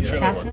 Testing.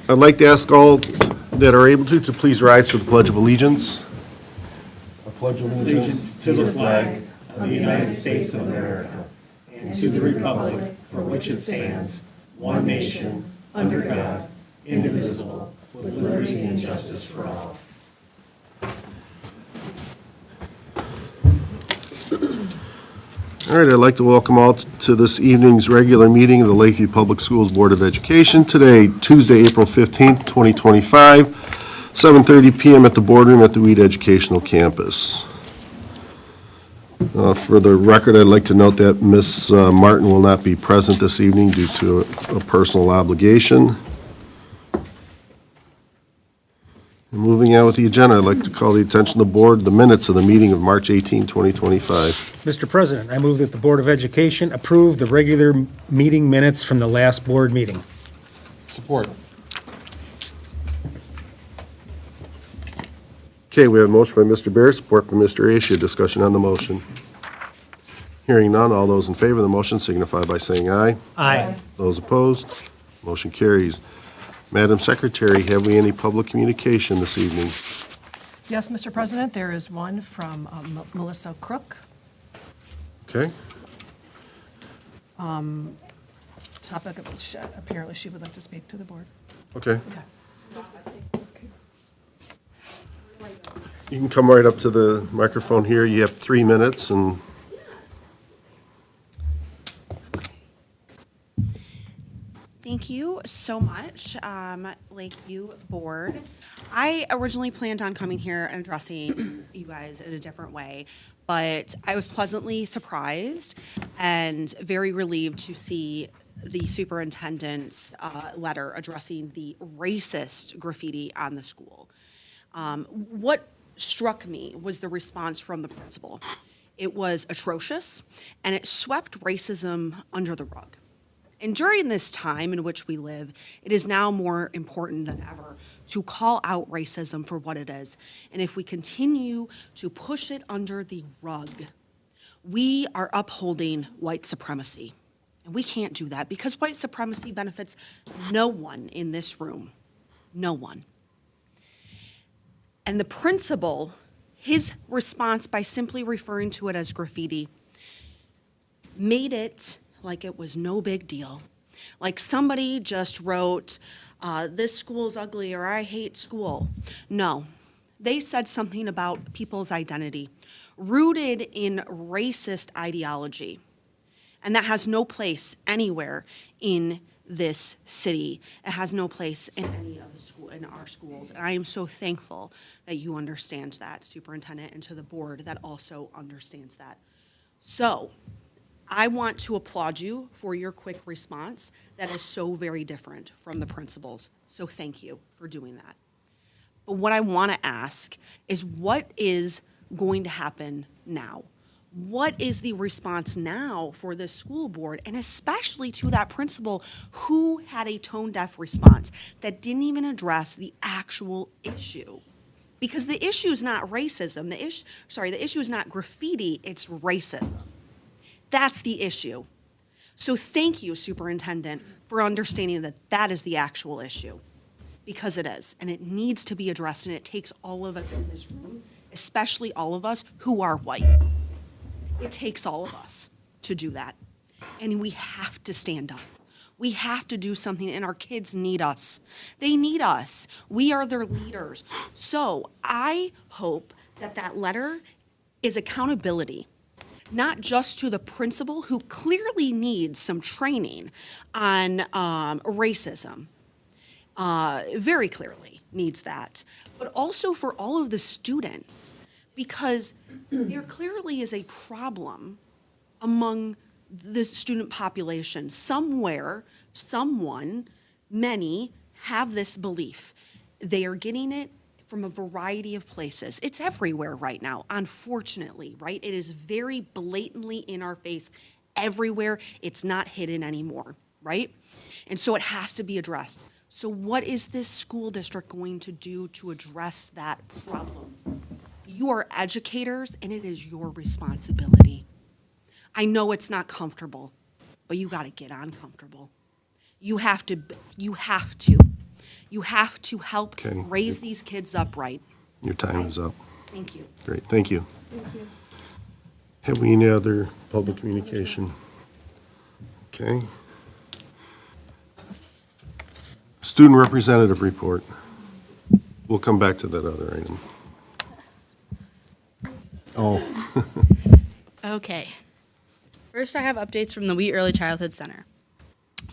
I'd like to ask all that are able to please rise for the Pledge of Allegiance. I pledge Allegiance to the flag of the United States of America and to the republic for which it stands, one nation, under God, indivisible, with liberty and justice for all. All right, I'd like to welcome all to this evening's regular meeting of the Lakeview Public Schools Board of Education. Today, Tuesday, April 15th, 2025, 7:30 p.m. at the boardroom at the Weed Educational Campus. For the record, I'd like to note that Ms. Martin will not be present this evening due to a personal obligation. And moving on with the agenda, I'd like to call the attention of the board, the minutes of the meeting of March 18, 2025. Mr. President, I move that the Board of Education approve the regular meeting minutes from the last board meeting. Support. Okay, we have a motion by Mr. Barrett, support by Mr. Asia. Discussion on the motion. Hearing none, all those in favor of the motion signify by saying aye. Aye. Those opposed, motion carries. Madam Secretary, have we any public communication this evening? Yes, Mr. President, there is one from Melissa Crook. Okay, Topic of which apparently she would like to speak to the board. okay. Okay. You can come right up to the microphone here. You have 3 minutes, and Thank you so much, Lakeview Board. I originally planned on coming here and addressing you guys in a different way, but I was pleasantly surprised and very relieved to see the superintendent's letter addressing the racist graffiti on the school. What struck me was the response from the principal. It was atrocious, and it swept racism under the rug. And during this time in which we live, it is now more important than ever to call out racism for what it is. And if we continue to push it under the rug, we are upholding white supremacy. And we can't do that because white supremacy benefits no one in this room. No one. And the principal, his response by simply referring to it as graffiti, made it like it was no big deal. Like somebody just wrote, this school's ugly or I hate school. No, they said something about people's identity, rooted in racist ideology. And that has no place anywhere in this city. It has no place in any of the school, in our schools. And I am so thankful that you understand that, Superintendent, and to the board that also understands that. So I want to applaud you for your quick response that is so very different from the principals. So thank you for doing that. But what I want to ask is what is going to happen now? What is the response now for the school board, and especially to that principal who had a tone-deaf response that didn't even address the actual issue? Because the issue is not racism. The issue is not graffiti, it's racism. That's the issue. So thank you, Superintendent, for understanding that that is the actual issue. Because it is, and it needs to be addressed, and it takes all of us in this room, especially all of us who are white. It takes all of us to do that. And we have to stand up. We have to do something, and our kids need us. They need us. We are their leaders. So I hope that that letter is accountability, not just to the principal who clearly needs some training on racism, very clearly needs that, but also for all of the students, because there clearly is a problem among the student population. Somewhere, someone, many have this belief. They are getting it from a variety of places. It's everywhere right now, unfortunately, right? It is very blatantly in our face everywhere. It's not hidden anymore, right? And so it has to be addressed. So what is this school district going to do to address that problem? You are educators, and it is your responsibility. I know it's not comfortable, but you got to get uncomfortable. You have to help Okay. raise these kids up right. Your time is up. Thank you. Great, thank you. Have we any other public communication? Okay. Student representative report. We'll come back to that other item. Oh, Okay. First, I have updates from the Wheat Early Childhood Center.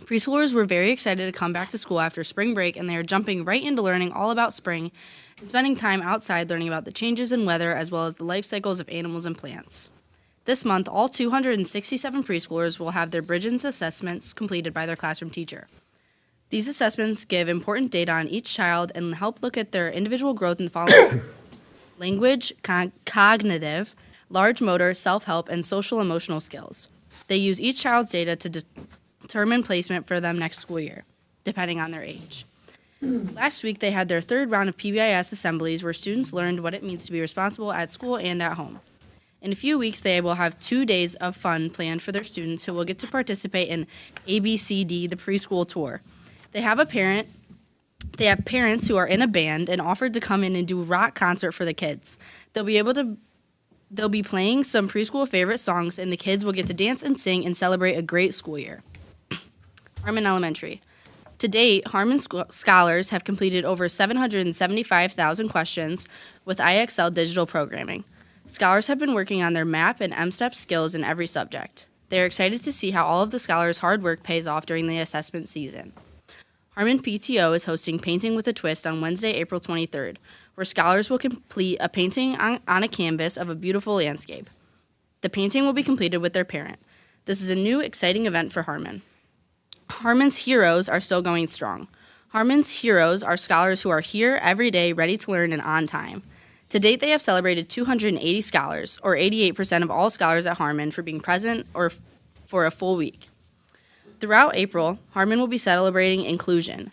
Preschoolers were very excited to come back to school after spring break, and they are jumping right into learning all about spring and spending time outside learning about the changes in weather as well as the life cycles of animals and plants. This month, all 267 preschoolers will have their Bridgens assessments completed by their classroom teacher. These assessments give important data on each child and help look at their individual growth in the following areas: language, cognitive, large motor, self-help, and social-emotional skills. They use each child's data to determine placement for them next school year, depending on their age. Last week, they had their third round of PBIS assemblies where students learned what it means to be responsible at school and at home. In a few weeks, they will have 2 days of fun planned for their students who will get to participate in ABCD, the preschool tour. They have parents who are in a band and offered to come in and do a rock concert for the kids. They'll be playing some preschool favorite songs, and the kids will get to dance and sing and celebrate a great school year. Harmon Elementary. To date, Harmon scholars have completed over 775,000 questions with IXL digital programming. Scholars have been working on their MAP and MSTEP skills in every subject. They are excited to see how all of the scholars' hard work pays off during the assessment season. Harmon PTO is hosting Painting with a Twist on Wednesday, April 23rd, where scholars will complete a painting on a canvas of a beautiful landscape. The painting will be completed with their parent. This is a new, exciting event for Harmon. Harmon's heroes are still going strong. Harmon's heroes are scholars who are here every day, ready to learn and on time. To date, they have celebrated 280 scholars, or 88% of all scholars at Harmon, for being present or for a full week. Throughout April, Harmon will be celebrating inclusion.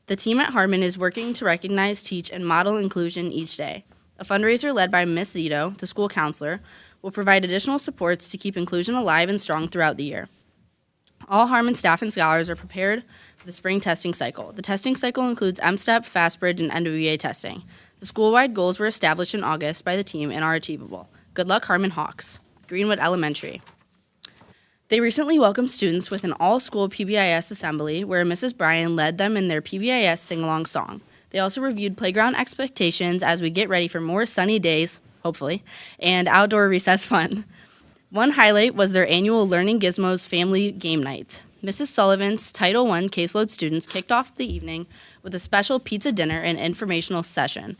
The team at Harmon is working to recognize, teach, and model inclusion each day. A fundraiser led by Ms. Zito, the school counselor, will provide additional supports to keep inclusion alive and strong throughout the year. All Harmon staff and scholars are prepared for the spring testing cycle. The testing cycle includes MSTEP, FastBridge, and NWEA testing. The school-wide goals were established in August by the team and are achievable. Good luck, Harmon Hawks. Greenwood Elementary. They recently welcomed students with an all-school PBIS assembly where Mrs. Bryan led them in their PBIS sing-along song. They also reviewed playground expectations as we get ready for more sunny days, hopefully, and outdoor recess fun. One highlight was their annual Learning Gizmos family game night. Mrs. Sullivan's Title I caseload students kicked off the evening with a special pizza dinner and informational session.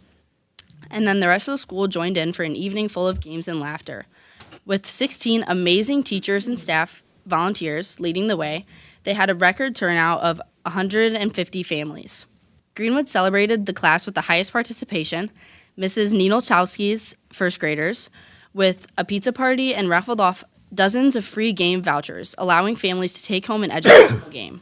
And then the rest of the school joined in for an evening full of games and laughter. With 16 amazing teachers and staff volunteers leading the way, they had a record turnout of 150 families. Greenwood celebrated the class with the highest participation, Mrs. Nienolchowski's first graders, with a pizza party and raffled off dozens of free game vouchers, allowing families to take home an educational game.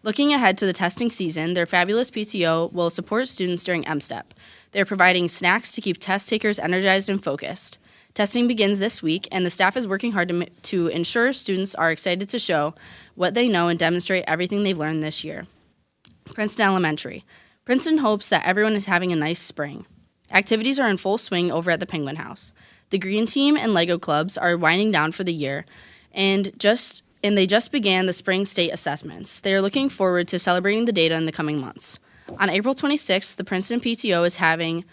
Looking ahead to the testing season, their fabulous PTO will support students during MSTEP. They're providing snacks to keep test takers energized and focused. Testing begins this week, and the staff is working hard to ensure students are excited to show what they know and demonstrate everything they've learned this year. Princeton Elementary. Princeton hopes that everyone is having a nice spring. Activities are in full swing over at the Penguin House. The Green Team and Lego clubs are winding down for the year, and they just began the spring state assessments. They are looking forward to celebrating the data in the coming months. On April 26th, the Princeton PTO is having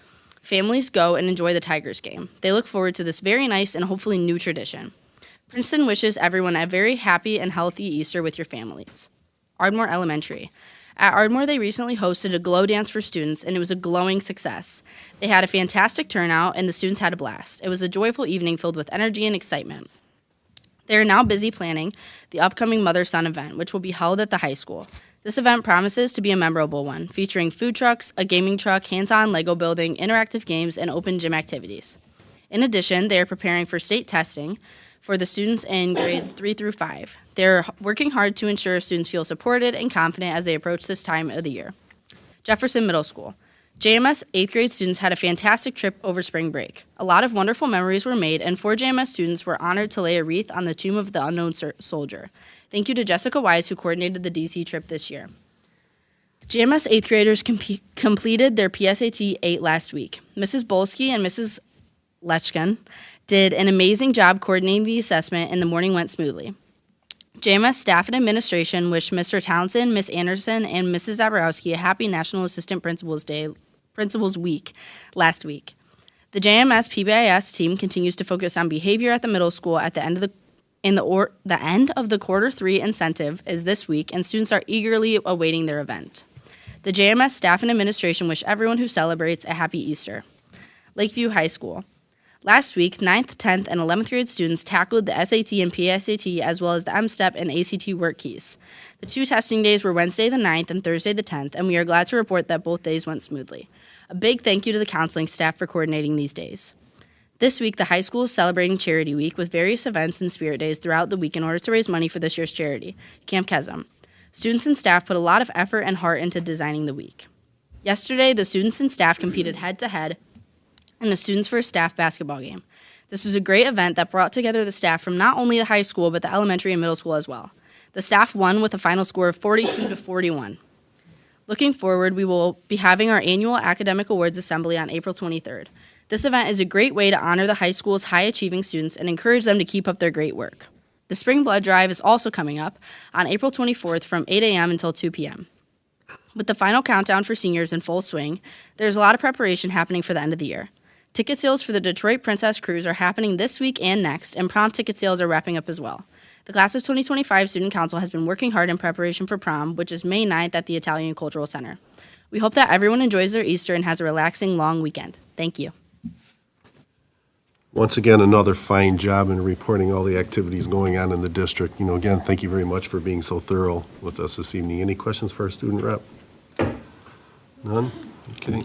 families go and enjoy the Tigers game. They look forward to this very nice and hopefully new tradition. Princeton wishes everyone a very happy and healthy Easter with your families. Ardmore Elementary. At Ardmore, they recently hosted a glow dance for students, and it was a glowing success. They had a fantastic turnout, and the students had a blast. It was a joyful evening filled with energy and excitement. They are now busy planning the upcoming Mother-Son event, which will be held at the high school. This event promises to be a memorable one, featuring food trucks, a gaming truck, hands-on Lego building, interactive games, and open gym activities. In addition, they are preparing for state testing for the students in grades 3 through 5. They're working hard to ensure students feel supported and confident as they approach this time of the year. Jefferson Middle School. JMS 8th grade students had a fantastic trip over spring break. A lot of wonderful memories were made, and 4 JMS students were honored to lay a wreath on the tomb of the unknown soldier. Thank you to Jessica Wise, who coordinated the DC trip this year. JMS 8th graders completed their PSAT 8 last week. Mrs. Bolsky and Mrs. Lechkin did an amazing job coordinating the assessment, and the morning went smoothly. JMS staff and administration wished Mr. Townsend, Miss Anderson, and Mrs. Zaborowski a happy National Assistant Principals Week last week. The JMS PBIS team continues to focus on behavior at the middle school at the end of the end of the quarter 3 incentive is this week, and students are eagerly awaiting their event. The JMS staff and administration wish everyone who celebrates a happy Easter. Lakeview High School. Last week, 9th, 10th, and 11th grade students tackled the SAT and PSAT as well as the MSTEP and ACT work keys. The 2 testing days were Wednesday the 9th and Thursday the 10th, and we are glad to report that both days went smoothly. A big thank you to the counseling staff for coordinating these days. This week, the high school is celebrating Charity Week with various events and spirit days throughout the week in order to raise money for this year's charity, Camp Kesem. Students and staff put a lot of effort and heart into designing the week. Yesterday, the students and staff competed head-to-head in the Students First Staff basketball game. This was a great event that brought together the staff from not only the high school, but the elementary and middle school as well. The staff won with a final score of 42-41. Looking forward, we will be having our annual Academic Awards Assembly on April 23rd. This event is a great way to honor the high school's high-achieving students and encourage them to keep up their great work. The Spring Blood Drive is also coming up on April 24th from 8 a.m. until 2 p.m. With the final countdown for seniors in full swing, there's a lot of preparation happening for the end of the year. Ticket sales for the Detroit Princess Cruise are happening this week and next, and prom ticket sales are wrapping up as well. The Class of 2025 Student Council has been working hard in preparation for prom, which is May 9th at the Italian Cultural Center. We hope that everyone enjoys their Easter and has a relaxing, long weekend. Thank you. Once again, another fine job in reporting all the activities going on in the district. Again, thank you very much for being so thorough with us this evening. Any questions for our student rep? None? Okay.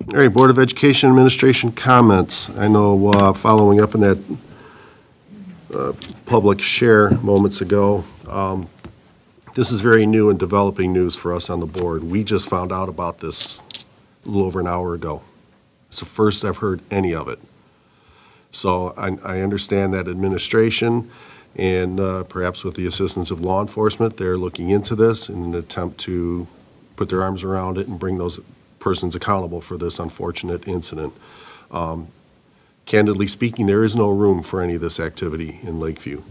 All right, Board of Education Administration comments. I know following up on that public share moments ago, this is very new and developing news for us on the board. We just found out about this a little over an hour ago. It's the first I've heard any of it. So I understand that administration and perhaps with the assistance of law enforcement, they're looking into this in an attempt to put their arms around it and bring those persons accountable for this unfortunate incident. Can't candidly speaking, there is no room for any of this activity in Lakeview.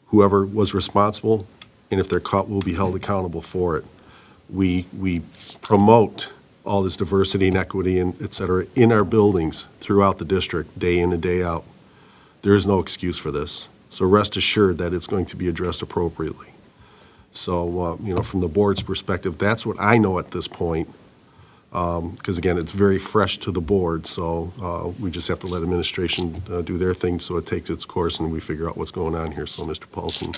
Whoever was responsible, and if they're caught, will be held accountable for it. We promote all this diversity and equity and et cetera in our buildings throughout the district, day in and day out. There is no excuse for this. So rest assured that it's going to be addressed appropriately. So, from the board's perspective, that's what I know at this point. Because again, it's very fresh to the board, so we just have to let administration do their thing so it takes its course and we figure out what's going on here. So, Mr. Paulson.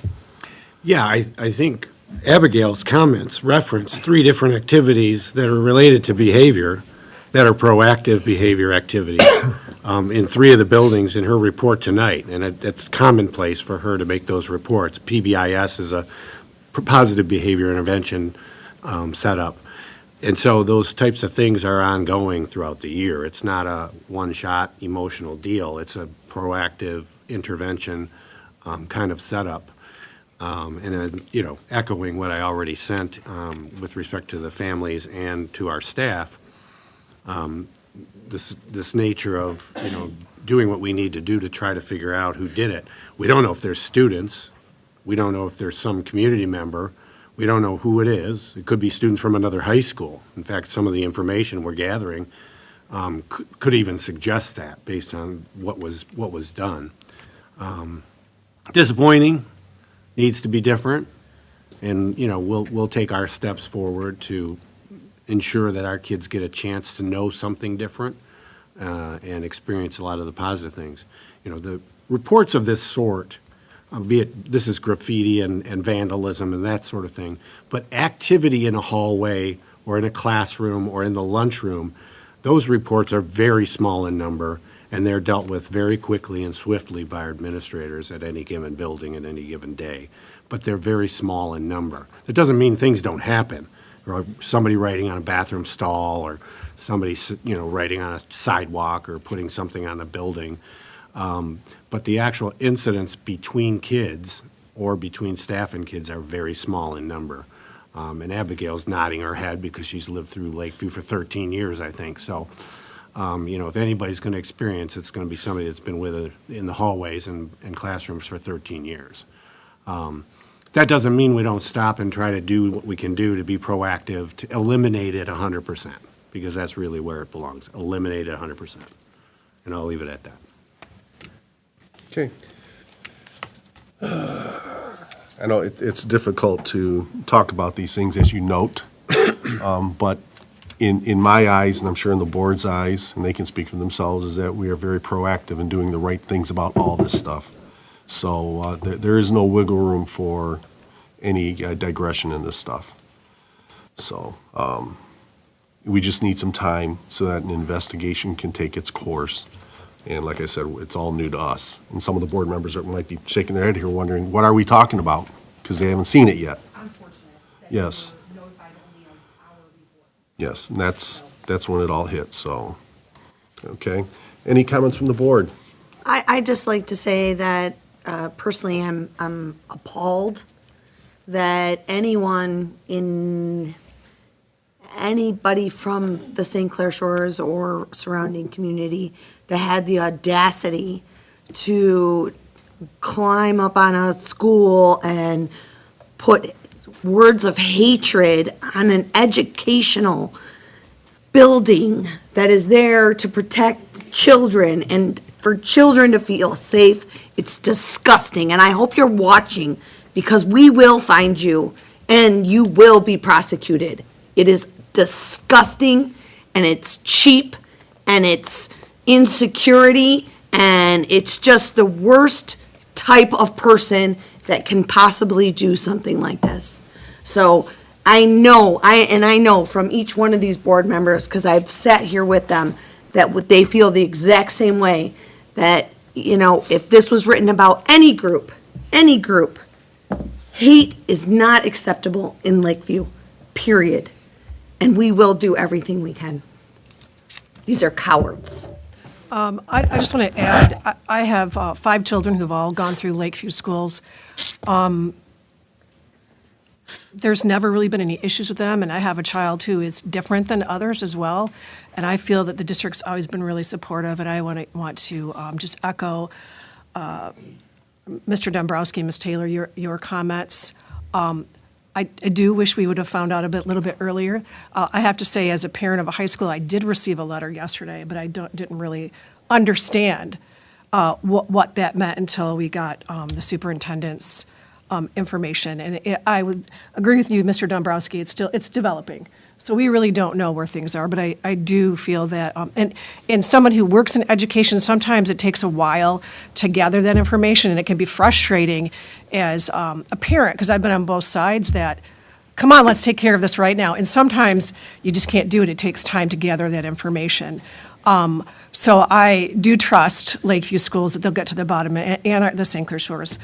Yeah, I think Abigail's comments reference 3 different activities that are related to behavior, that are proactive behavior activities in 3 of the buildings in her report tonight. And it's commonplace for her to make those reports. PBIS is a positive behavior intervention setup. And so those types of things are ongoing throughout the year. It's not a one-shot emotional deal. It's a proactive intervention kind of setup. Echoing what I already sent with respect to the families and to our staff, this nature of, doing what we need to do to try to figure out who did it. We don't know if there's students. We don't know if there's some community member. We don't know who it is. It could be students from another high school. In fact, some of the information we're gathering could even suggest that based on what was done. Disappointing, needs to be different, and we'll take our steps forward to ensure that our kids get a chance to know something different and experience a lot of the positive things. The reports of this sort, be it this is graffiti and vandalism and that sort of thing, but activity in a hallway or in a classroom or in the lunchroom, those reports are very small in number, and they're dealt with very quickly and swiftly by our administrators at any given building at any given day. But they're very small in number. That doesn't mean things don't happen, or somebody writing on a bathroom stall, or somebody writing on a sidewalk or putting something on a building. But the actual incidents between kids or between staff and kids are very small in number. And Abigail's nodding her head because she's lived through Lakeview for 13 years, I think. So, if anybody's going to experience, it's going to be somebody that's been with it in the hallways and classrooms for 13 years. That doesn't mean we don't stop and try to do what we can do to be proactive, to eliminate it 100%, because that's really where it belongs. Eliminate it 100%. And I'll leave it at that. Okay. I know it's difficult to talk about these things, as you note, but in my eyes, and I'm sure in the board's eyes, and they can speak for themselves, is that we are very proactive in doing the right things about all this stuff. So there is no wiggle room for any digression in this stuff. So we just need some time so that an investigation can take its course. And like I said, it's all new to us. And some of the board members might be shaking their head here wondering, what are we talking about? Because they haven't seen it yet. Unfortunate. that Yes. we were notified only an hour before. Yes, and that's when it all hit, so, okay. Any comments from the board? I'd just like to say that personally, I'm appalled that anybody from the St. Clair Shores or surrounding community that had the audacity to climb up on a school and put words of hatred on an educational building that is there to protect children and for children to feel safe. It's disgusting, and I hope you're watching, because we will find you and you will be prosecuted. It is disgusting, and it's cheap, and it's insecurity, and it's just the worst type of person that can possibly do something like this. So I know from each one of these board members, because I've sat here with them, that they feel the exact same way, that, if this was written about any group, hate is not acceptable in Lakeview, period. And we will do everything we can. These are cowards. I just want to add, I have 5 children who've all gone through Lakeview schools. There's never really been any issues with them, and I have a child who is different than others as well, and I feel that the district's always been really supportive, and I want to just echo Mr. Dombrowski, Ms. Taylor, your comments. I do wish we would have found out little bit earlier. I have to say, as a parent of a high school, I did receive a letter yesterday, but I didn't really understand what that meant until we got the superintendent's information. And I would agree with you, Mr. Dombrowski, it's developing. So we really don't know where things are, but I do feel that, and someone who works in education, sometimes it takes a while to gather that information, and it can be frustrating as a parent, because I've been on both sides that, come on, let's take care of this right now. And sometimes you just can't do it. It takes time to gather that information. So I do trust Lakeview Schools that they'll get to the bottom, and the St. Clair Shores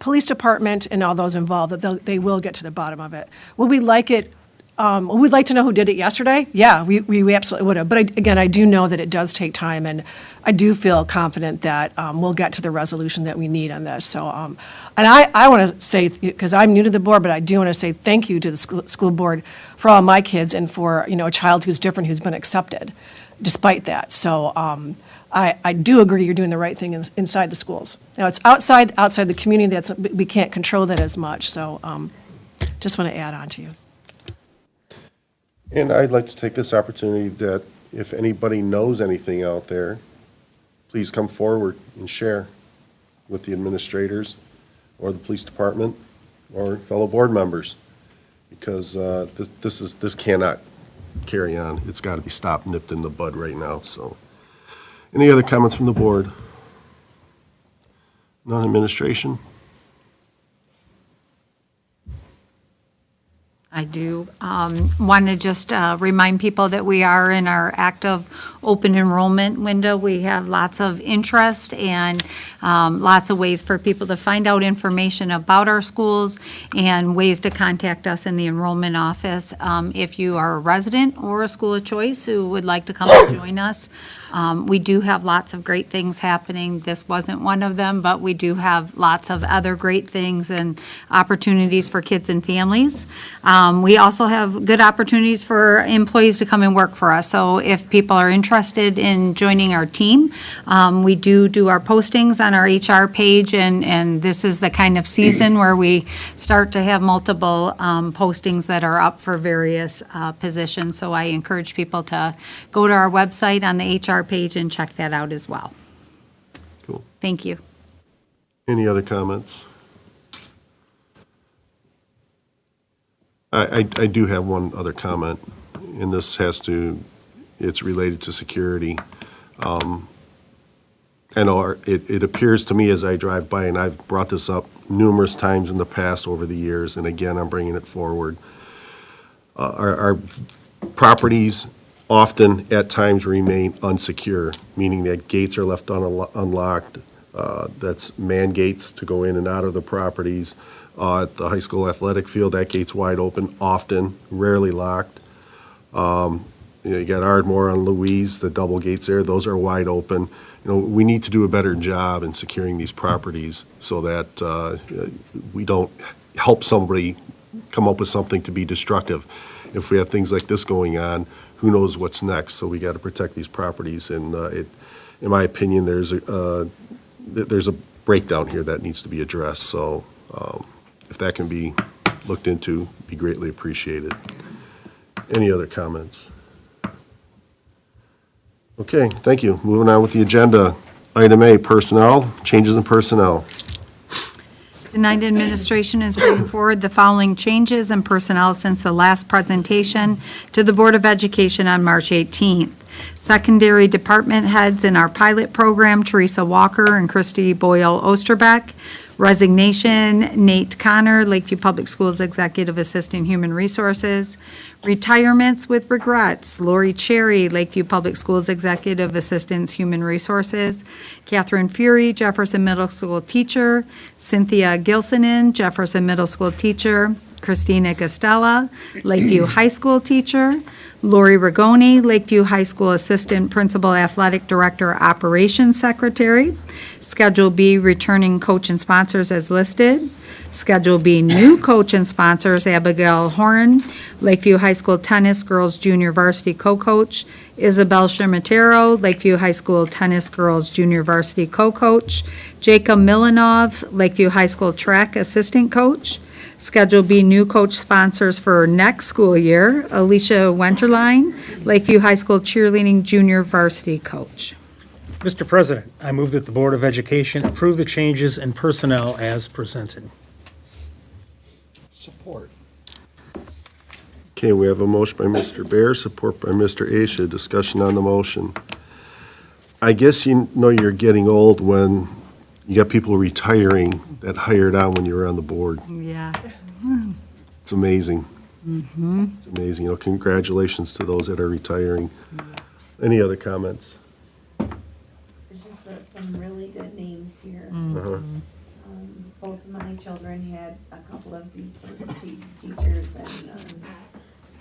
Police Department and all those involved, that they will get to the bottom of it. Would we like it? We'd like to know who did it yesterday. Yeah, we absolutely would have. But again, I do know that it does take time, and I do feel confident that we'll get to the resolution that we need on this. So, and I want to say, because I'm new to the board, but I do want to say thank you to the school board for all my kids and for, a child who's different who's been accepted despite that. So I do agree you're doing the right thing inside the schools. Now, it's outside the community, we can't control that as much. So just want to add on to you. And I'd like to take this opportunity that if anybody knows anything out there, please come forward and share with the administrators or the police department or fellow board members, because this cannot carry on. It's got to be stopped, nipped in the bud right now. So, any other comments from the board? None, administration? I do want to just remind people that we are in our active open enrollment window. We have lots of interest and lots of ways for people to find out information about our schools and ways to contact us in the enrollment office. If you are a resident or a school of choice who would like to come and join us, we do have lots of great things happening. This wasn't one of them, but we do have lots of other great things and opportunities for kids and families. We also have good opportunities for employees to come and work for us. So if people are interested in joining our team, we do our postings on our HR page, and this is the kind of season where we start to have multiple postings that are up for various positions. So I encourage people to go to our website on the HR page and check that out as well. Cool. Thank you. Any other comments? I do have one other comment, and this it's related to security. I know it appears to me as I drive by, and I've brought this up numerous times in the past over the years, and again, I'm bringing it forward. Our properties often at times remain unsecure, meaning that gates are left unlocked. That's man gates to go in and out of the properties. At the high school athletic field, that gate's wide open, often, rarely locked. You got Ardmore on Louise, the double gates there, those are wide open. We need to do a better job in securing these properties so that we don't help somebody come up with something to be destructive. If we have things like this going on, who knows what's next? So we got to protect these properties, and in my opinion, there's a breakdown here that needs to be addressed. So if that can be looked into, be greatly appreciated. Any other comments? Okay, thank you. Moving on with the agenda. Item A, personnel, changes in personnel. Tonight, administration is bringing forward the following changes in personnel since the last presentation to the Board of Education on March 18th. Secondary department heads in our pilot program, Teresa Walker and Christy Boyle Osterbeck. Resignation, Nate Connor, Lakeview Public Schools Executive Assistant Human Resources. Retirements with regrets, Lori Cherry, Lakeview Public Schools Executive Assistant Human Resources. Catherine Fury, Jefferson Middle School Teacher. Cynthia Gilsonen, Jefferson Middle School Teacher. Christina Gastella, Lakeview High School teacher. Lori Rigoni, Lakeview High School Assistant Principal Athletic Director Operations Secretary. Schedule B, returning coach and sponsors as listed. Schedule B, new coach and sponsors, Abigail Horan, Lakeview High School Tennis Girls Junior Varsity Co-Coach. Isabel Shematero, Lakeview High School Tennis Girls Junior Varsity Co-Coach. Jacob Milanov, Lakeview High School Track Assistant Coach. Schedule B, new coach sponsors for next school year, Alicia Winterline, Lakeview High School Cheerleading Junior Varsity Coach. Mr. President, I move that the Board of Education approve the changes in personnel as presented. Support. Okay, we have a motion by Mr. Bear, support by Mr. Asha. Discussion on the motion. I guess you know you're getting old when you got people retiring that hired on when you were on the board. Yeah. It's amazing. It's amazing. You know, congratulations to those that are retiring. Any other comments? There's just some really good names here. Uh-huh. Both of my children had a couple of these teachers, and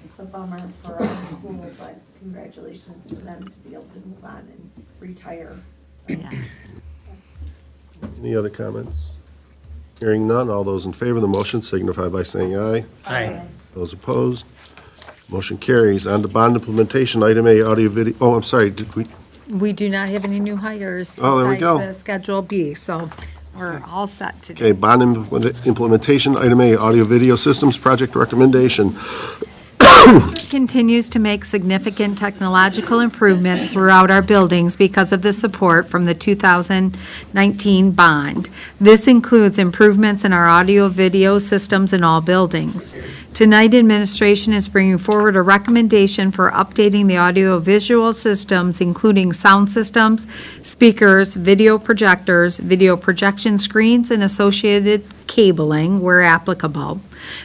it's a bummer for our school, but congratulations to them to be able to move on and retire. So. Yes. Any other comments? Hearing none, all those in favor of the motion signify by saying aye. Aye. Those opposed? Motion carries. On to bond implementation, item A, audio video, oh, I'm sorry, did we? We do not have any new hires Oh, there we go. besides the Schedule B, so we're all set today. Okay, bond implementation, item A, audio video systems project recommendation. Continues to make significant technological improvements throughout our buildings because of the support from the 2019 bond. This includes improvements in our audio-video systems in all buildings. Tonight, administration is bringing forward a recommendation for updating the audio-visual systems, including sound systems, speakers, video projectors, video projection screens, and associated cabling where applicable.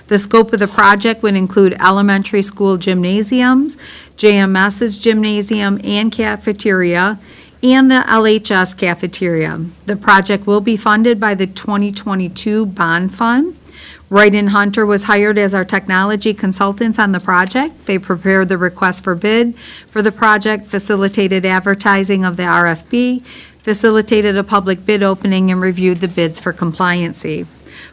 The scope of the project would include elementary school gymnasiums, JMS's gymnasium and cafeteria, and the LHS cafeteria. The project will be funded by the 2022 bond fund. Wright and Hunter was hired as our technology consultants on the project. They prepared the request for bid for the project, facilitated advertising of the RFP, facilitated a public bid opening, and reviewed the bids for compliancy.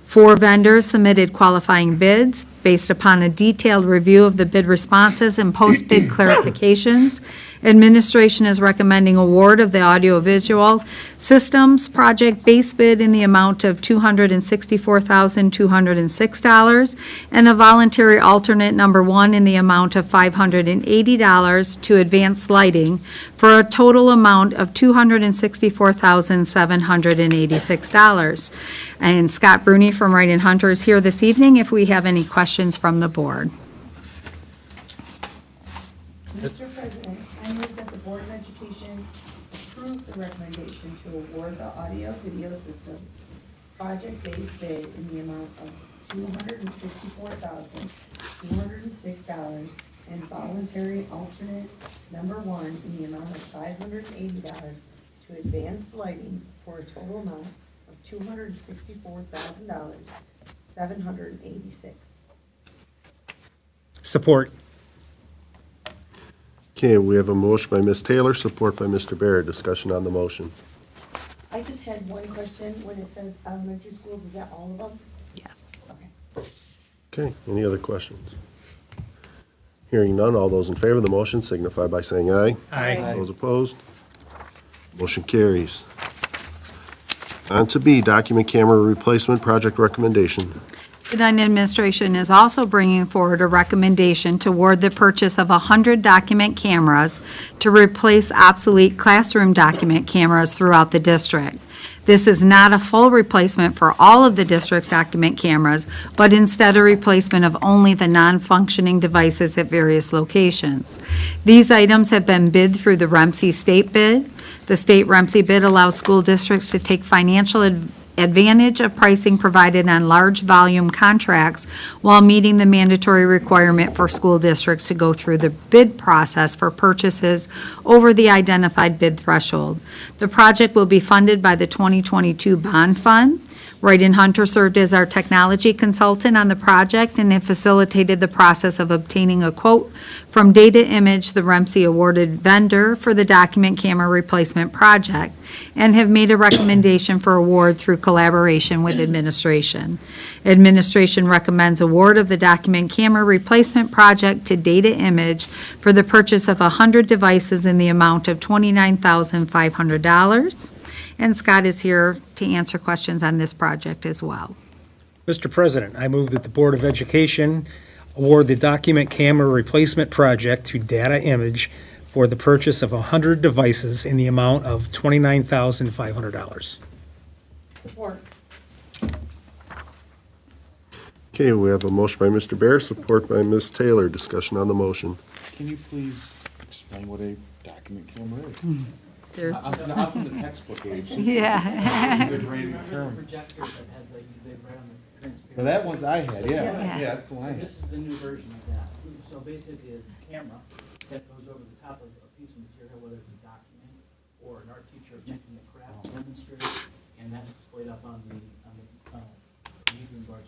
4 vendors submitted qualifying bids based upon a detailed review of the bid responses and post-bid clarifications. Administration is recommending award of the audiovisual systems project base bid in the amount of $264,206 and a voluntary alternate number 1 in the amount of $580 to Advanced Lighting for a total amount of $264,786. And Scott Bruni from Wright and Hunter is here this evening if we have any questions from the board. Mr. President, I move that the Board of Education approve the recommendation to award the audio-video systems project-based bid in the amount of $264,206 and voluntary alternate number 1 in the amount of $580 to Advanced Lighting for a total amount of $264,786. Support. Okay, we have a motion by Ms. Taylor, support by Mr. Barrett. Discussion on the motion. I just had one question. When it says elementary schools, is that all of them? Yes. Okay. Okay, any other questions? Hearing none, all those in favor of the motion signify by saying aye. Aye. Those opposed? Motion carries. On to B, document camera replacement project recommendation. Tonight, administration is also bringing forward a recommendation to award the purchase of 100 document cameras to replace obsolete classroom document cameras throughout the district. This is not a full replacement for all of the district's document cameras, but instead a replacement of only the non-functioning devices at various locations. These items have been bid through the REMC state bid. The state REMC bid allows school districts to take financial advantage of pricing provided on large volume contracts while meeting the mandatory requirement for school districts to go through the bid process for purchases over the identified bid threshold. The project will be funded by the 2022 bond fund. Wright and Hunter served as our technology consultant on the project and have facilitated the process of obtaining a quote from Data Image, the REMC awarded vendor for the document camera replacement project, and have made a recommendation for award through collaboration with administration. Administration recommends award of the document camera replacement project to Data Image for the purchase of 100 devices in the amount of $29,500. And Scott is here to answer questions on this project as well. Mr. President, I move that the Board of Education award the document camera replacement project to Data Image for the purchase of 100 devices in the amount of $29,500. Support. Okay, we have a motion by Mr. Bear, support by Ms. Taylor. Discussion on the motion. Can you please explain what a document camera is? There's- I'm from the textbook age. Yeah. It's a great term. Projectors that had they read on the transparent. Well, that one's I had, yeah. Yeah. Yeah, that's the one I So had. this is the new version of that. So basically, it's a camera that goes over the top of a piece of material, whether it's a document or an art teacher making a craft demonstrate, and that's displayed up on the evening boards.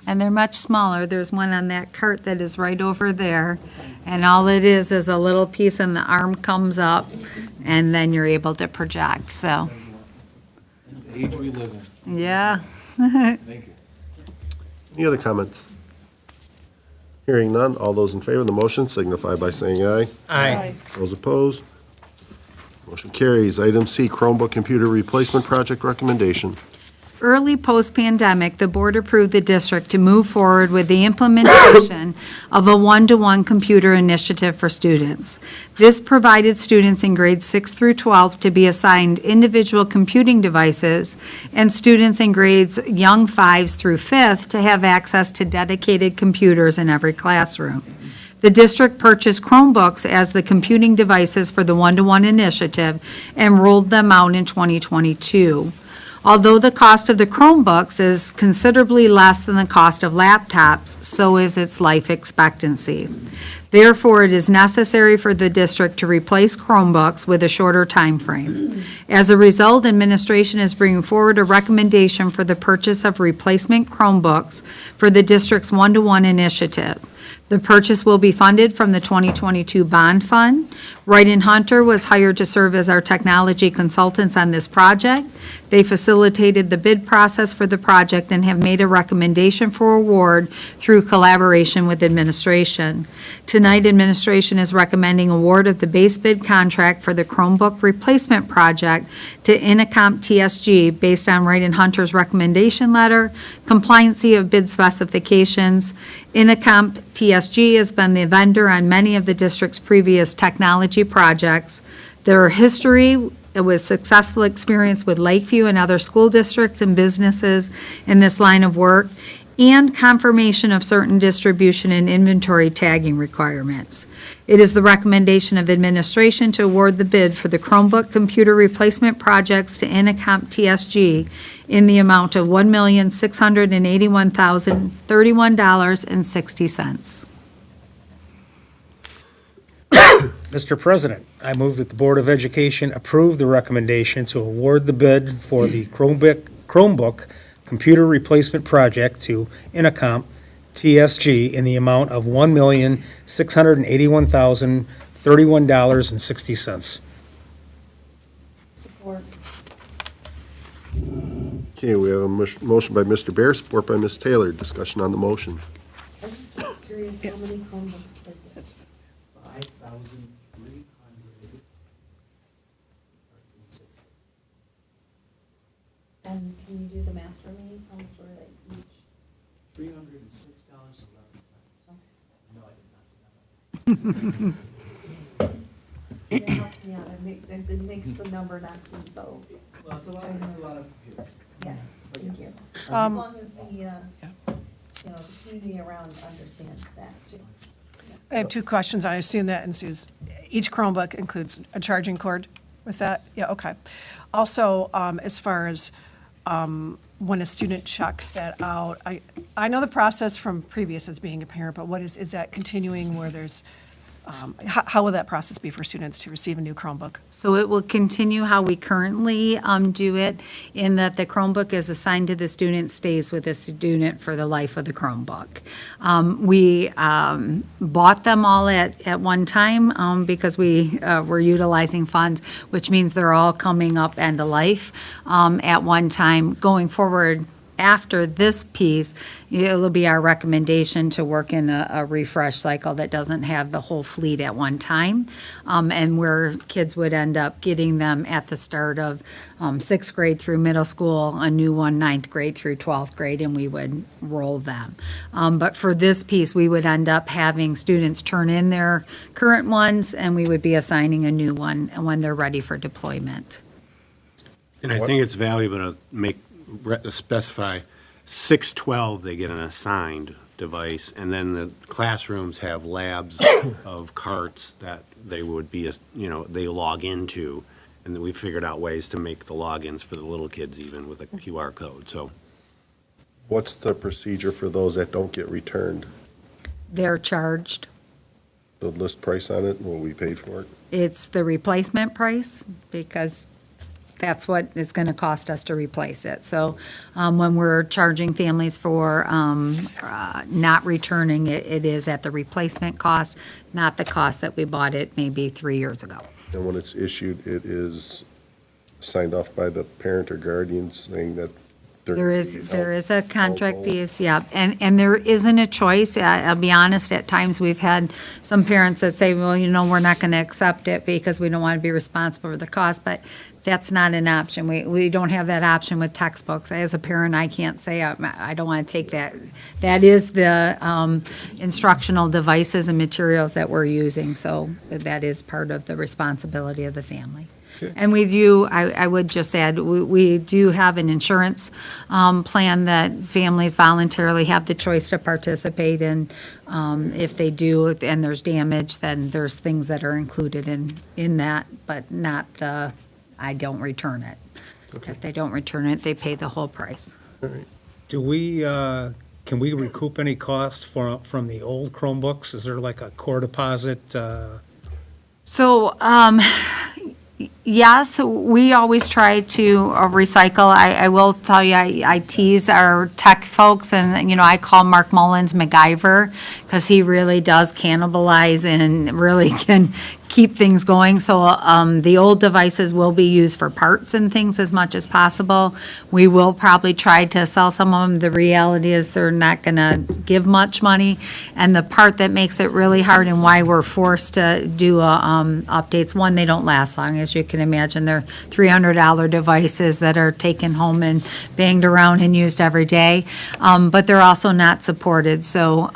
And they're much smaller. There's one on that cart that is right over there. And all it is a little piece and the arm comes up and then you're able to project. So, The age we live in. yeah. Thank you. Any other comments? Hearing none, all those in favor of the motion signify by saying aye. Aye. Those opposed? Motion carries. Item C, Chromebook computer replacement project recommendation. Early post-pandemic, the board approved the district to move forward with the implementation of a one-to-one computer initiative for students. This provided students in grades 6 through 12 to be assigned individual computing devices and students in grades young 5s through 5th to have access to dedicated computers in every classroom. The district purchased Chromebooks as the computing devices for the one-to-one initiative and rolled them out in 2022. Although the cost of the Chromebooks is considerably less than the cost of laptops, so is its life expectancy. Therefore, it is necessary for the district to replace Chromebooks with a shorter time frame. As a result, administration is bringing forward a recommendation for the purchase of replacement Chromebooks for the district's one-to-one initiative. The purchase will be funded from the 2022 bond fund. Wright and Hunter was hired to serve as our technology consultants on this project. They facilitated the bid process for the project and have made a recommendation for award through collaboration with administration. Tonight, administration is recommending award of the base bid contract for the Chromebook replacement project to Inacomp TSG based on Wright and Hunter's recommendation letter, compliancy of bid specifications. Inacomp TSG has been the vendor on many of the district's previous technology projects. Their history was successful experience with Lakeview and other school districts and businesses in this line of work, and confirmation of certain distribution and inventory tagging requirements. It is the recommendation of administration to award the bid for the Chromebook computer replacement projects to Inacomp TSG in the amount of $1,681,031.60. Mr. President, I move that the Board of Education approve the recommendation to award the bid for the Chromebook computer replacement project to Inacomp TSG in the amount of $1,681,031.60. Support. Okay, we have a motion by Mr. Bear, support by Ms. Taylor. Discussion on the motion. I'm just curious how many Chromebooks is it? 5,360. And can you do the math for me? How much were they each? $306.11. No, I did not do that. It helps me out. It makes the number not seem so, Well, it's a lot of computers. yeah, thank you. As Um, long as the, the community around understands that too. I have two questions. I assume that ensues. Each Chromebook includes a charging cord with that? Yeah, okay. Also, as far as when a student checks that out, I know the process from previous as being a parent, but is that continuing where there's, how will that process be for students to receive a new Chromebook? So it will continue how we currently do it, in that the Chromebook is assigned to the student, stays with the student for the life of the Chromebook. We bought them all at one time because we were utilizing funds, which means they're all coming up end of life at one time. Going forward, after this piece, it'll be our recommendation to work in a refresh cycle that doesn't have the whole fleet at one time, and where kids would end up getting them at the start of sixth grade through middle school, a new one ninth grade through 12th grade, and we would roll them. But for this piece, we would end up having students turn in their current ones, and we would be assigning a new one when they're ready for deployment. And I think it's valuable to specify 612, they get an assigned device, and then the classrooms have labs of carts that they would be, they log into, and then we figured out ways to make the logins for the little kids even with a QR code, so. What's the procedure for those that don't get returned? They're charged. The list price on it, will we pay for it? It's the replacement price, because that's what it's going to cost us to replace it. So when we're charging families for not returning it, it is at the replacement cost, not the cost that we bought it maybe 3 years ago. And when it's issued, it is signed off by the parent or guardian saying that they're. There is a contract piece, yeah, and there isn't a choice. I'll be honest, at times we've had some parents that say, well, we're not going to accept it because we don't want to be responsible for the cost, but that's not an option. We don't have that option with textbooks. As a parent, I can't say I don't want to take that. That is the instructional devices and materials that we're using, so that is part of the responsibility of the family. And we do, I would just add, we do have an insurance plan that families voluntarily have the choice to participate in. If they do and there's damage, then there's things that are included in that, but not I don't return it. If they don't return it, they pay the whole price. Do we, can we recoup any cost from the old Chromebooks? Is there like a core deposit? So, yes, we always try to recycle. I will tell you, I tease our tech folks, and, I call Mark Mullins MacGyver, because he really does cannibalize and really can keep things going. So the old devices will be used for parts and things as much as possible. We will probably try to sell some of them. The reality is they're not going to give much money. And the part that makes it really hard and why we're forced to do updates, one, they don't last long. As you can imagine, they're $300 devices that are taken home and banged around and used every day. But they're also not supported. So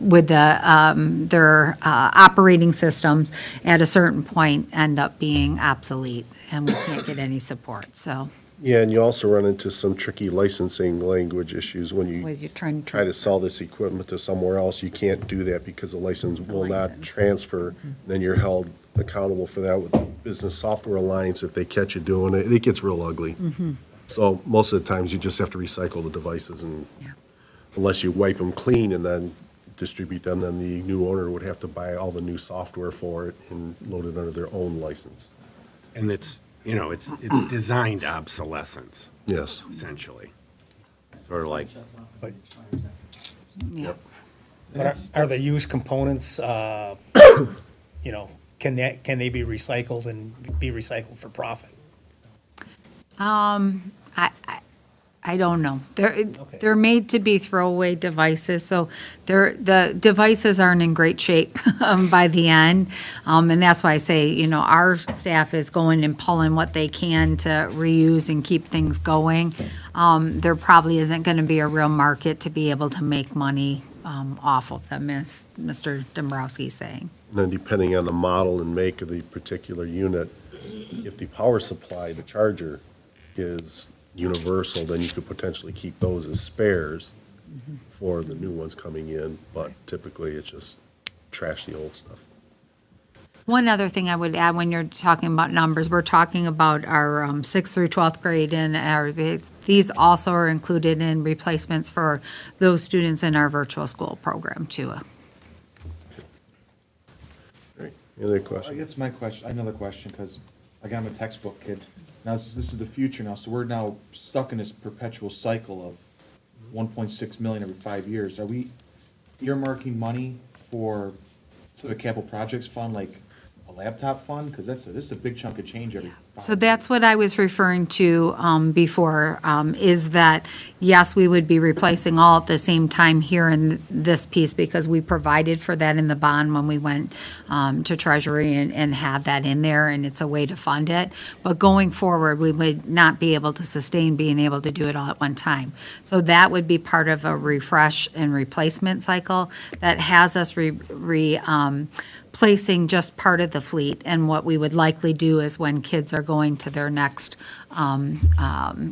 with their operating systems at a certain point end up being obsolete, and we can't get any support, so. Yeah, and you also run into some tricky licensing language issues when you You're trying to. try to sell this equipment to somewhere else. You can't do that because the license will not license. transfer. Then you're held accountable for that with the Business Software Alliance if they catch you doing it. It gets real ugly. So most of the times you just have to recycle the devices, and Yeah. unless you wipe them clean and then distribute them, then the new owner would have to buy all the new software for it and load it under their own license. And it's designed obsolescence, Yes. essentially. Sort of like, Yeah. But are the used components, can they be recycled and be recycled for profit? I don't know. They're made to be throwaway devices, so the devices aren't in great shape by the end. And that's why I say, our staff is going and pulling what they can to reuse and keep things going. There probably isn't going to be a real market to be able to make money off of them, as Mr. Dombrowski's saying. And then depending on the model and make of the particular unit, if the power supply, the charger, is universal, then you could potentially keep those as spares for the new ones coming in, but typically it's just trash the old stuff. One other thing I would add when you're talking about numbers, we're talking about our 6th through 12th grade, and these also are included in replacements for those students in our virtual school program too. All right. Any other I questions? guess my question, another question, because again, I'm a textbook kid. Now, this is the future now, so we're now stuck in this perpetual cycle of 1.6 million every 5 years. Are we earmarking money for sort of capital projects fund, like a laptop fund? Because this is a big chunk of change every 5 So that's what I was referring to before, is that, yes, we would be replacing all at the same time here in this piece because we provided for that in the bond when we went to Treasury and had that in there, and it's a way to fund it. But going forward, we would not be able to sustain being able to do it all at one time. So that would be part of a refresh and replacement cycle that has us placing just part of the fleet, and what we would likely do is when kids are going to their next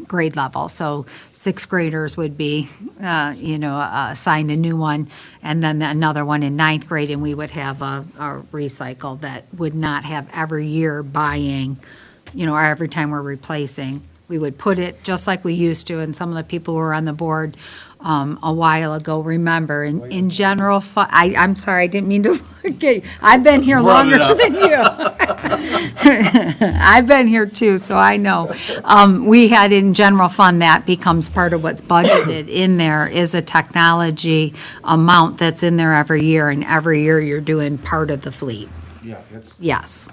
grade level. So sixth graders would be, assigned a new one, and then another one in ninth grade, and we would have a recycle that would not have every year buying, or every time we're replacing. We would put it just like we used to, and some of the people who were on the board a while ago remember, in general, I'm sorry, I didn't mean to look at you. I've been here longer than you. I've been here too, so I know. We had in general fund, that becomes part of what's budgeted in there, is a technology amount that's in there every year, and every year you're doing part of the fleet. Yeah, that's Yes,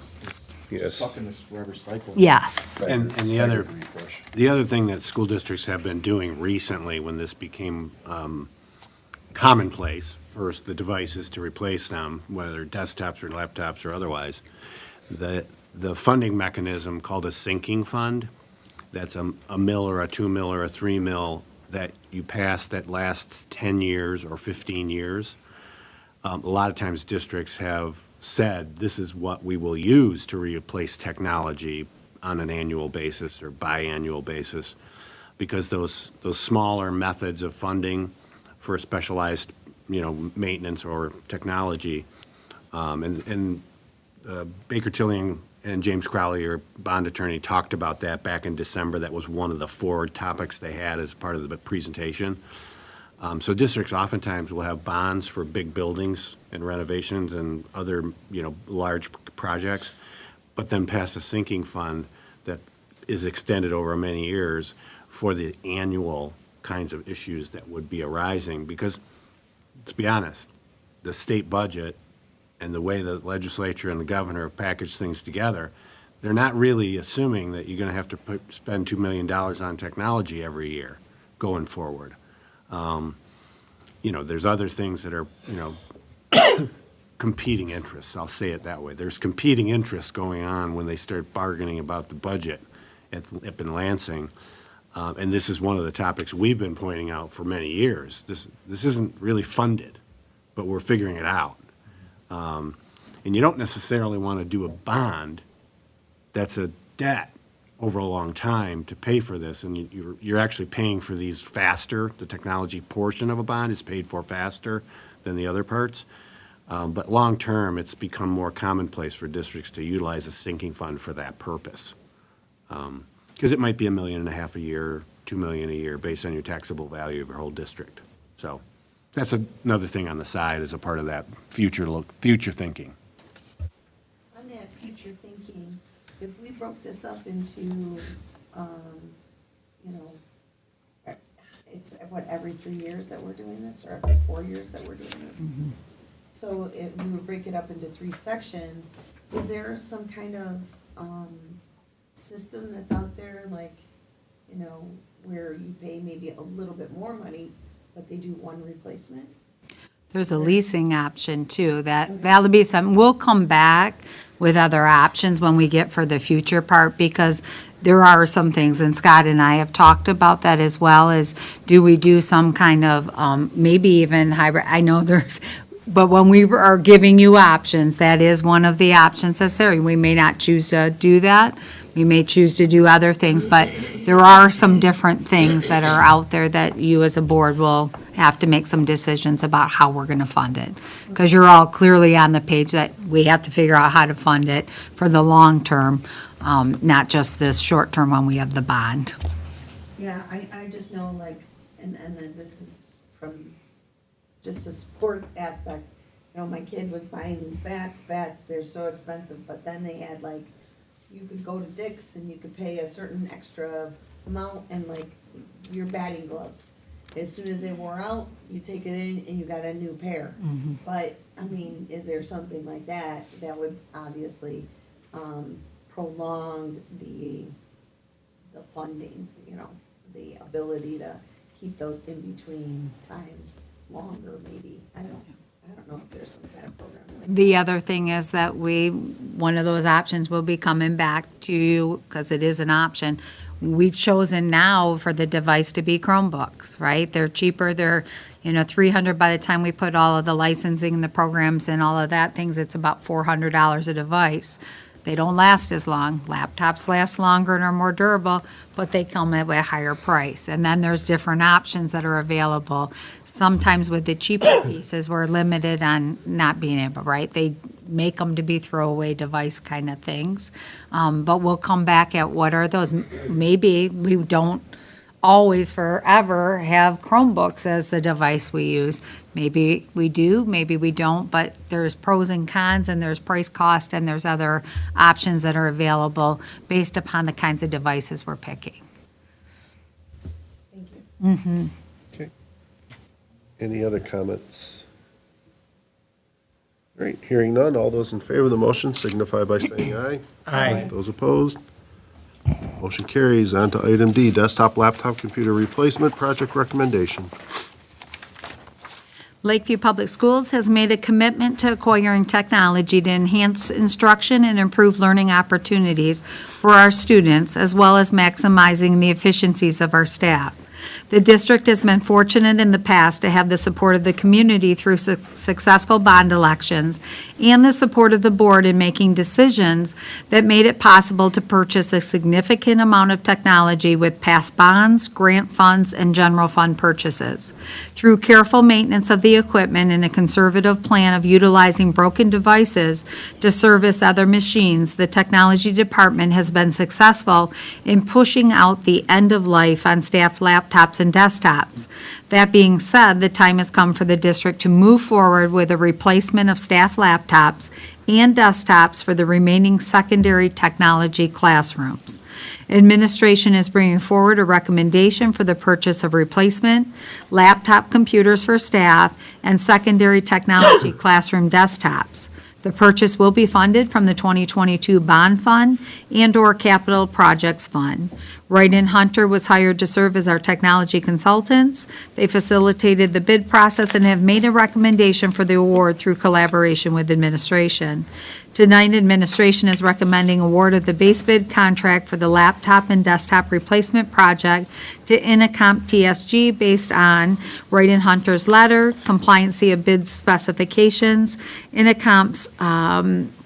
Yes. stuck in this forever cycle. yes. And the other thing that school districts have been doing recently, when this became commonplace, first the devices to replace them, whether desktops or laptops or otherwise, the funding mechanism called a sinking fund, that's a mil or a 2 mil or a 3 mil that you pass that lasts 10 years or 15 years. A lot of times districts have said, this is what we will use to replace technology on an annual basis or biannual basis, because those smaller methods of funding for specialized, maintenance or technology, and Baker Tilly and James Crowley, your bond attorney, talked about that back in December. That was one of the 4 topics they had as part of the presentation. So districts oftentimes will have bonds for big buildings and renovations and other, large projects, but then pass a sinking fund that is extended over many years for the annual kinds of issues that would be arising. Because, to be honest, the state budget and the way the legislature and the governor have packaged things together, they're not really assuming that you're going to have to spend $2 million on technology every year going forward. There's other things that are, competing interests, I'll say it that way. There's competing interests going on when they start bargaining about the budget at Lansing. And this is one of the topics we've been pointing out for many years. This isn't really funded, but we're figuring it out. And you don't necessarily want to do a bond that's a debt over a long time to pay for this, and you're actually paying for these faster. The technology portion of a bond is paid for faster than the other parts. But long-term, it's become more commonplace for districts to utilize a sinking fund for that purpose. Because it might be $1.5 million a year, $2 million a year, based on your taxable value of your whole district. So that's another thing on the side as a part of that future thinking. On that future thinking, if we broke this up into, it's every 3 years that we're doing this, or every 4 years that we're doing this? Mm-hmm. So if we would break it up into 3 sections, is there some kind of system that's out there, like, where you pay maybe a little bit more money, but they do one replacement? There's a leasing option too, that'll be something, we'll come back with other options when we get for the future part, because there are some things, and Scott and I have talked about that as well, as do we do some kind of, maybe even hybrid, I know but when we are giving you options, that is one of the options that's there. We may not choose to do that, we may choose to do other things, but there are some different things that are out there that you as a board will have to make some decisions about how we're going to fund it. Because you're all clearly on the page that we have to figure out how to fund it for the long term, not just this short term when we have the bond. Yeah, I just know, like, and then this is from just a sports aspect. You know, my kid was buying these bats, they're so expensive, but then they had like, you could go to Dick's and you could pay a certain extra amount and like your batting gloves. As soon as they wore out, you take it in and you got a new pair. But, I mean, is there something like that that would obviously prolong the funding, you know, the ability to keep those in between times longer maybe? I don't know if there's some kind of program like that. The other thing is that one of those options will be coming back to you, because it is an option. We've chosen now for the device to be Chromebooks, right? They're cheaper, they're, $300 by the time we put all of the licensing, the programs and all of that things, it's about $400 a device. They don't last as long. Laptops last longer and are more durable, but they come at a higher price. And then there's different options that are available. Sometimes with the cheaper pieces, we're limited on not being able, right? They make them to be throwaway device kind of things. But we'll come back at what are those. Maybe we don't always forever have Chromebooks as the device we use. Maybe we do, maybe we don't, but there's pros and cons and there's price cost and there's other options that are available based upon the kinds of devices we're picking. Thank you. Okay. Any other comments? All right, hearing none, all those in favor of the motion signify by saying aye. Aye. Those opposed? Motion carries. On to item D, desktop laptop computer replacement project recommendation. Lakeview Public Schools has made a commitment to acquiring technology to enhance instruction and improve learning opportunities for our students, as well as maximizing the efficiencies of our staff. The district has been fortunate in the past to have the support of the community through successful bond elections and the support of the board in making decisions that made it possible to purchase a significant amount of technology with past bonds, grant funds, and general fund purchases. Through careful maintenance of the equipment and a conservative plan of utilizing broken devices to service other machines, the technology department has been successful in pushing out the end of life on staff laptops and desktops. That being said, the time has come for the district to move forward with a replacement of staff laptops and desktops for the remaining secondary technology classrooms. Administration is bringing forward a recommendation for the purchase of replacement laptop computers for staff and secondary technology classroom desktops. The purchase will be funded from the 2022 bond fund and/or capital projects fund. Wright and Hunter was hired to serve as our technology consultants. They facilitated the bid process and have made a recommendation for the award through collaboration with administration. Tonight, administration is recommending award of the base bid contract for the laptop and desktop replacement project to Inacomp TSG based on Wright and Hunter's letter, compliancy of bid specifications, Inacomp's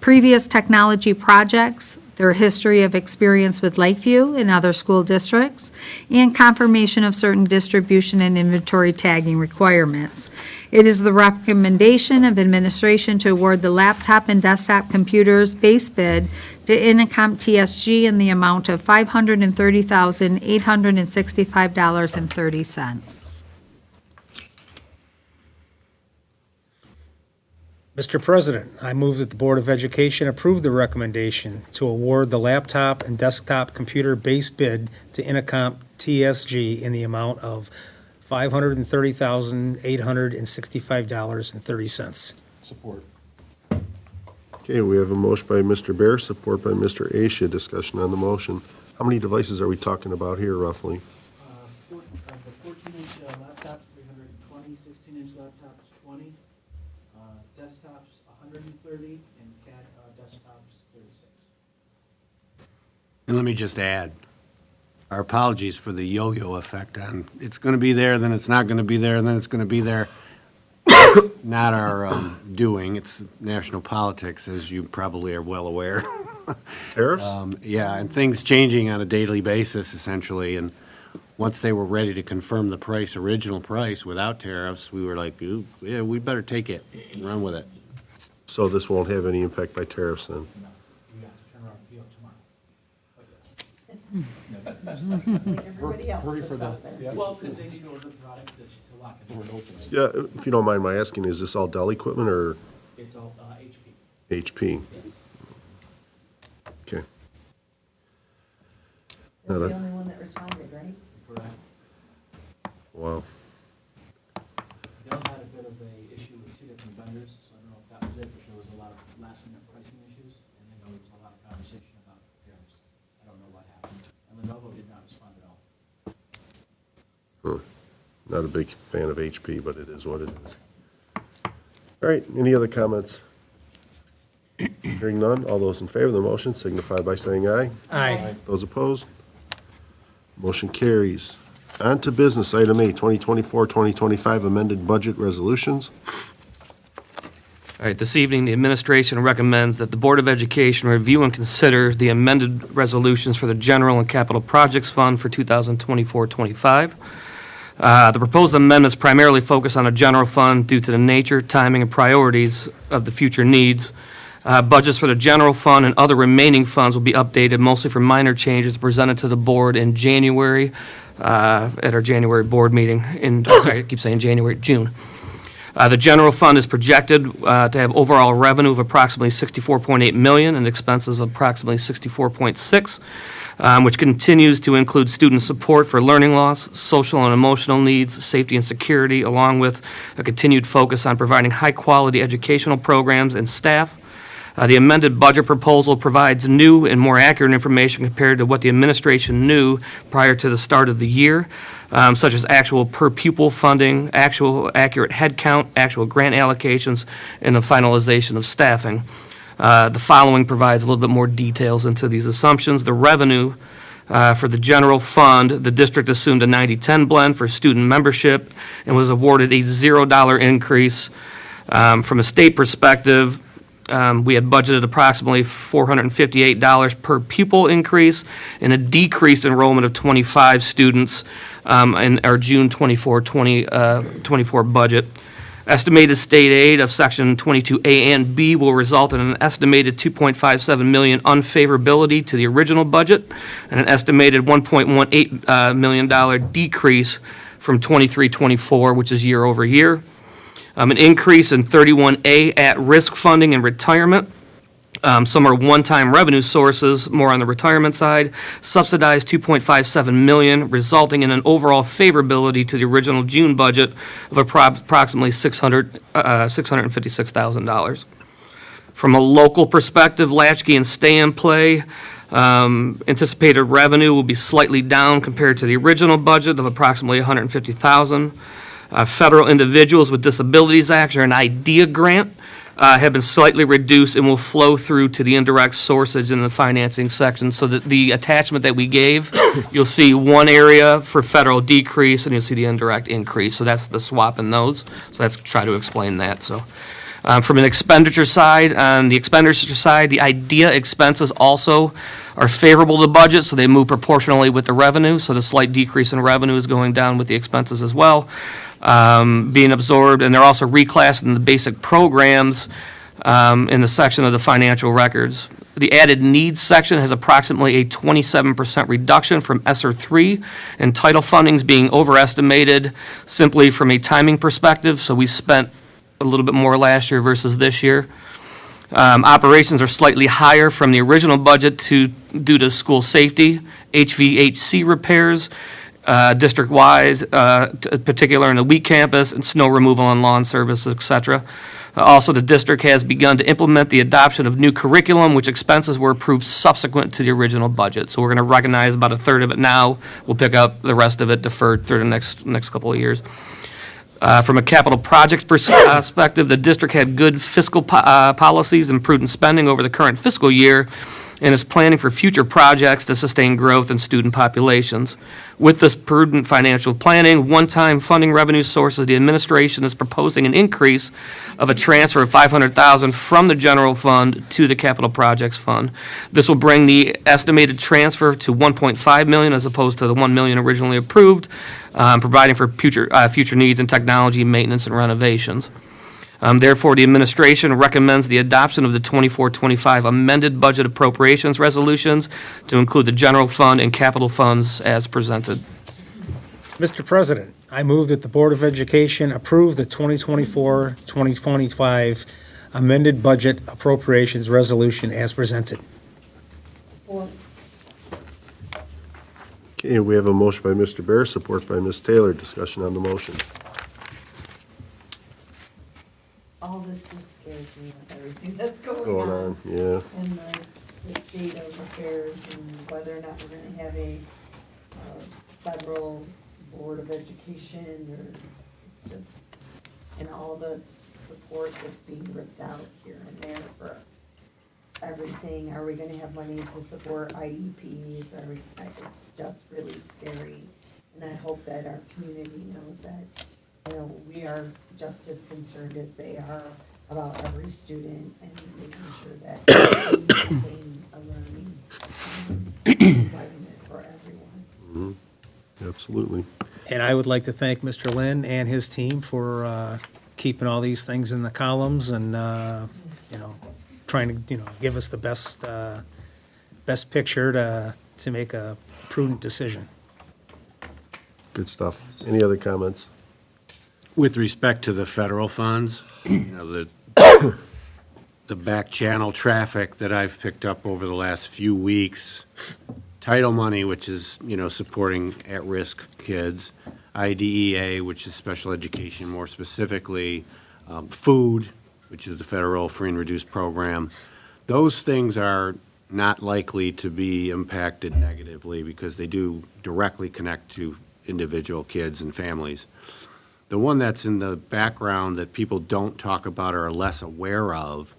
previous technology projects, their history of experience with Lakeview and other school districts, and confirmation of certain distribution and inventory tagging requirements. It is the recommendation of administration to award the laptop and desktop computers base bid to Inacomp TSG in the amount of $530,865.30. Mr. President, I move that the Board of Education approve the recommendation to award the laptop and desktop computer base bid to Inacomp TSG in the amount of $530,865.30. Support. Okay, we have a motion by Mr. Bear, support by Mr. Asia. Discussion on the motion. How many devices are we talking about here roughly? The 14-inch laptops, 320, 16-inch laptops, 20, desktops, 130, and CAD desktops, 36. And let me just add, our apologies for the yo-yo effect on, it's going to be there, then it's not going to be there, then it's going to be there. It's not our doing, it's national politics, as you probably are well aware. Tariffs? Yeah, and things changing on a daily basis, essentially, and once they were ready to confirm the price, original price without tariffs, we were like, ooh, yeah, we better take it and run with it. So this won't have any impact by tariffs then? No, you have to turn around and PO tomorrow. Hurry for the, Well, because they need to order the product to lock it. where it opens. Yeah, if you don't mind my asking, is this all Dell equipment or It's all HP. HP? Yes. Okay. That's No, the only one that responded, right? Correct. Wow. Dell had a bit of a issue with two different vendors, so I don't know if that was it, but there was a lot of last minute pricing issues, and I know there was a lot of conversation about tariffs. I don't know what happened. And Lenovo did not respond at all. Not a big fan of HP, but it is what it is. All right, any other comments? Hearing none, all those in favor of the motion signify by saying aye. Aye. Those opposed? Motion carries. On to business, item A, 2024-2025 amended budget resolutions. All right, this evening, the administration recommends that the Board of Education review and consider the amended resolutions for the General and Capital Projects Fund for 2024-25. The proposed amendments primarily focus on a general fund due to the nature, timing, and priorities of the future needs. Budgets for the general fund and other remaining funds will be updated mostly for minor changes presented to the board in January, at our January board meeting I keep saying January, June. The general fund is projected to have overall revenue of approximately $64.8 million and expenses of approximately $64.6 million, which continues to include student support for learning loss, social and emotional needs, safety and security, along with a continued focus on providing high-quality educational programs and staff. The amended budget proposal provides new and more accurate information compared to what the administration knew prior to the start of the year, such as actual per-pupil funding, actual accurate head count, actual grant allocations, and the finalization of staffing. The following provides a little bit more details into these assumptions. The revenue for the general fund, the district assumed a 90-10 blend for student membership and was awarded a $0 increase. From a state perspective, we had budgeted approximately $458 per pupil increase and a decreased enrollment of 25 students in our June 24 budget. Estimated state aid of Section 22A and B will result in an estimated $2.57 million unfavorability to the original budget and an estimated $1.18 million decrease from 23-24, which is year over year. An increase in 31A at-risk funding and retirement. Some are one-time revenue sources, more on the retirement side. Subsidized $2.57 million, resulting in an overall favorability to the original June budget of approximately $656,000. From a local perspective, latchkey and stay-and-play, anticipated revenue will be slightly down compared to the original budget of approximately $150,000. Federal Individuals with Disabilities Act, or an IDEA grant, have been slightly reduced and will flow through to the indirect sources in the financing section. So that the attachment that we gave, you'll see one area for federal decrease and you'll see the indirect increase. So that's the swap in those. So let's try to explain that. So from an expenditure side, on the expenditure side, the IDEA expenses also are favorable to budget, so they move proportionally with the revenue. So the slight decrease in revenue is going down with the expenses as well. Being absorbed, and they're also reclassed in the basic programs in the section of the financial records. The added needs section has approximately a 27% reduction from ESSER 3, and title fundings being overestimated simply from a timing perspective, so we spent a little bit more last year versus this year. Operations are slightly higher from the original budget due to school safety, HVAC repairs, district-wide, particular in the wheat campus, and snow removal and lawn services, et cetera. Also, the district has begun to implement the adoption of new curriculum, which expenses were approved subsequent to the original budget. So we're going to recognize about a third of it now. We'll pick up the rest of it deferred through the next couple of years. From a capital projects perspective, the district had good fiscal policies and prudent spending over the current fiscal year, and is planning for future projects to sustain growth in student populations. With this prudent financial planning, one-time funding revenue sources, the administration is proposing an increase of a transfer of $500,000 from the general fund to the capital projects fund. This will bring the estimated transfer to $1.5 million as opposed to the $1 million originally approved, providing for future needs in technology, maintenance, and renovations. Therefore, the administration recommends the adoption of the 24-25 amended budget appropriations resolutions to include the general fund and capital funds as presented. Mr. President, I move that the Board of Education approve the 2024-2025 amended budget appropriations resolution as presented. Okay, we have a motion by Mr. Bear, support by Ms. Taylor. Discussion on the motion. All this just scares me with everything that's going Going on. on, yeah. And the state of affairs and whether or not we're gonna have a federal board of education or it's just, and all the support that's being ripped out here and there for everything. Are we gonna have money to support IEPs? It's just really scary. And I hope that our community knows that, you know, we are just as concerned as they are about every student and making sure that we maintain a learning environment for everyone. Absolutely. And I would like to thank Mr. Lynn and his team for keeping all these things in the columns and, you know, trying to, you know, give us the best picture to make a prudent decision. Good stuff. Any other comments? With respect to the federal funds, you know, the back channel traffic that I've picked up over the last few weeks, title money, which is, you know, supporting at-risk kids, IDEA, which is special education more specifically, food, which is the federal free and reduced program, those things are not likely to be impacted negatively because they do directly connect to individual kids and families. The one that's in the background that people don't talk about or are less aware of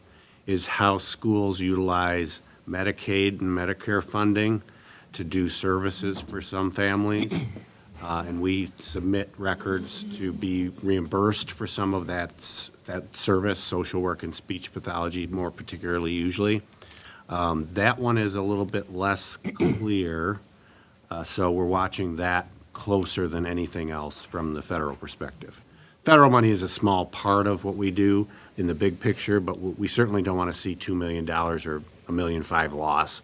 is how schools utilize Medicaid and Medicare funding to do services for some families. And we submit records to be reimbursed for some of that service, social work and speech pathology more particularly usually. That one is a little bit less clear, so we're watching that closer than anything else from the federal perspective. Federal money is a small part of what we do in the big picture, but we certainly don't want to see $2 million or $1.5 million loss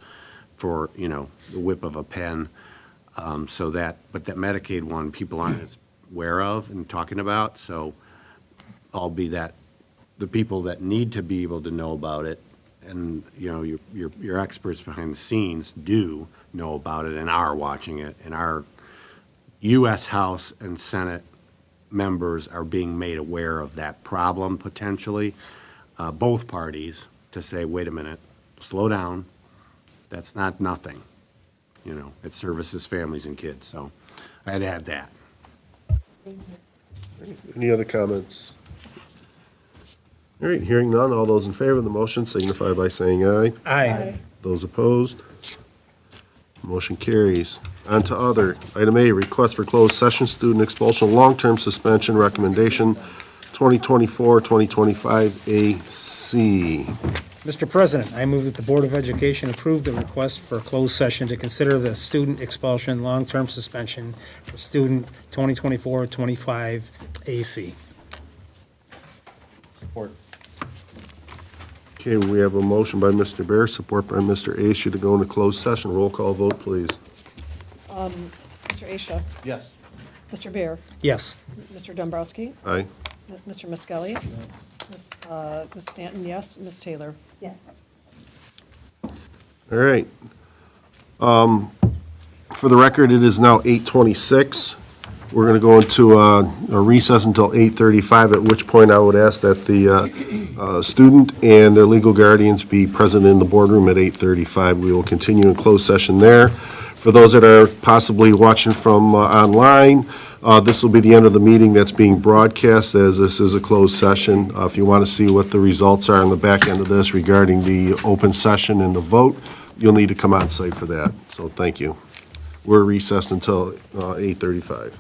for, you know, the whip of a pen. But that Medicaid one, people aren't as aware of and talking about, so I'll be that, the people that need to be able to know about it, and, you know, your experts behind the scenes do know about it and are watching it, and our U.S. House and Senate members are being made aware of that problem potentially, both parties, to say, wait a minute, slow down, that's not nothing. You know, it services families and kids, so I'd add that. Any other comments? All right, hearing none, all those in favor of the motion signify by saying aye. Aye. Those opposed? Motion carries. On to other. Item A, request for closed session, student expulsion, long-term suspension, recommendation 2024-2025 AC. Mr. President, I move that the Board of Education approve the request for a closed session to consider the student expulsion, long-term suspension for student 2024-25 AC. Support. Okay, we have a motion by Mr. Bear, support by Mr. Ashe to go into closed session. Roll call vote, please. Mr. Asha, Yes. Mr. Bear, Yes. Mr. Dombrowski, Aye. Mr. Miskelly, Ms. Stanton, yes, Ms. Taylor. Yes. All right. For the record, it is now 8:26. We're going to go into a recess until 8:35, at which point I would ask that the student and their legal guardians be present in the boardroom at 8:35. We will continue in closed session there. For those that are possibly watching from online, this will be the end of the meeting that's being broadcast, as this is a closed session. If you want to see what the results are on the back end of this regarding the open session and the vote, you'll need to come on site for that. So thank you. We're recessed until 8:35.